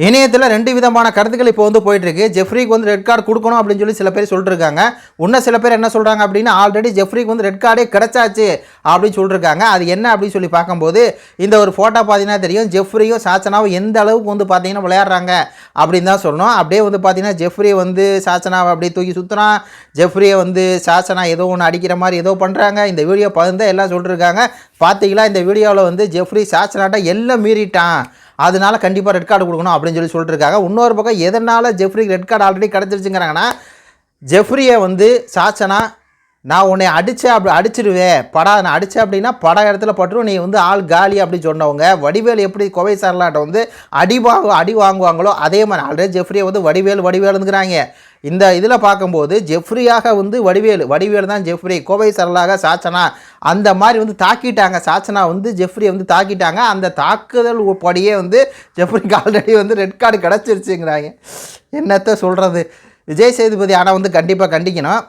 இணையத்தில் 2 விதமான கருத்துக்கள் இப்போ வந்து போயிட்டுருக்கு. ஜெஃப்ரிக்கு வந்து ரெட் கார்டு கொடுக்கணும் அப்படின்னு சொல்லி சில பேர் சொல்லிட்டுருக்காங்க. இன்னும் சில பேர் என்ன சொல்கிறாங்க அப்படின்னா, ஆல்ரெடி ஜெஃப்ரிக்கு வந்து ரெட் கார்டே கிடச்சாச்சு அப்படின்னு சொல்லியிருக்காங்க. அது என்ன அப்படின்னு சொல்லி பார்க்கும்போது, இந்த ஒரு ஃபோட்டோ பார்த்தீங்கன்னா தெரியும். ஜெஃப்ரியும் சாச்சனாவும் எந்த அளவுக்கு வந்து பார்த்தீங்கன்னா விளையாடுறாங்க அப்படின்னு தான் சொல்லணும். அப்படியே வந்து பார்த்தீங்கன்னா ஜெஃப்ரி வந்து சாச்சனாவை அப்படியே தூக்கி சுற்றுறான். ஜெஃப்ரியை வந்து சாச்சனா ஏதோ ஒன்று அடிக்கிற மாதிரி ஏதோ பண்ணுறாங்க. இந்த வீடியோ பகிர்ந்து எல்லாம் சொல்லிட்டுருக்காங்க. பார்த்தீங்களா, இந்த வீடியோவில் வந்து ஜெஃப்ரி சாச்சனாட்ட எல்லாம் மீறிட்டான், அதனால கண்டிப்பாக ரெட் கார்டு கொடுக்கணும் அப்படின்னு சொல்லிட்டுருக்காங்க. இன்னொரு பக்கம் எதனால் ஜெஃப்ரிக்கு ரெட் கார்டு ஆல்ரெடி கிடச்சிருச்சுங்கிறாங்கன்னா, ஜெஃப்ரியை வந்து சாச்சனா நான் உன்னை அடிச்சிருவேன் நான் அடித்தேன் அப்படின்னா இடத்துல பட்டுரும், நீ வந்து ஆள் காலி அப்படி சொன்னவங்க. வடிவேல் எப்படி கோவை சார்லாட்ட வந்து அடி வாங்குவாங்களோ அதே மாதிரி ஆல்ரெடி ஜெஃப்ரியை வந்து வடிவேலுங்கிறாங்க. இந்த இதில் பார்க்கும்போது ஜெஃப்ரியாக வந்து வடிவேல் தான் ஜெஃப்ரி, கோவை சரலாக சாச்சனா அந்த மாதிரி வந்து தாக்கிட்டாங்க. சாச்சனா வந்து ஜெஃப்ரியை வந்து தாக்கிட்டாங்க. அந்த தாக்குதல் படியே வந்து ஜெஃப்ரிக்கு ஆல்ரெடி வந்து ரெட் கார்டு கிடச்சிருச்சுங்கிறாங்க. என்னத்த சொல்கிறது. விஜய் சேதுபதி ஆனால் வந்து கண்டிப்பாக கண்டிக்கணும்.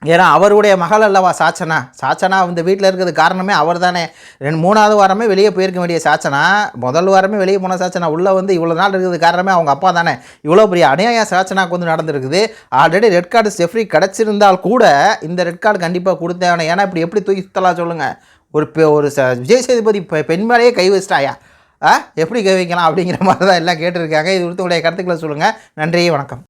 ஏன்னா அவருடைய மகள் அல்லவா சாச்சனா வந்து வீட்டில் இருக்கிறது காரணமே அவர் தானே. 3வது வாரமே வெளியே போயிருக்க வேண்டிய சாச்சனா, முதல் வாரமே வெளியே போன சாச்சனா உள்ளே வந்து இவ்வளோ நாள் இருக்கிறது காரணமே அவங்க அப்பா தானே. இவ்வளோ பெரிய அநியாயம் சாச்சனாக்கு வந்து நடந்திருக்குது. ஆல்ரெடி ரெட் கார்டு ஜெஃப்ரி கிடச்சிருந்தால் கூட இந்த ரெட் கார்டு கண்டிப்பாக கொடுத்தேன். ஏன்னா இப்படி எப்படி தூக்கி சுற்றலாம் சொல்லுங்கள். ஒரு விஜய் சேதுபதி பெண் மேலேயே கை வச்சிட்டாயா, எப்படி கை வைக்கலாம் அப்படிங்கிற மாதிரி தான் எல்லாம் கேட்டிருக்காங்க. இது குறித்து உடைய கருத்துக்களை சொல்லுங்கள். நன்றி, வணக்கம்.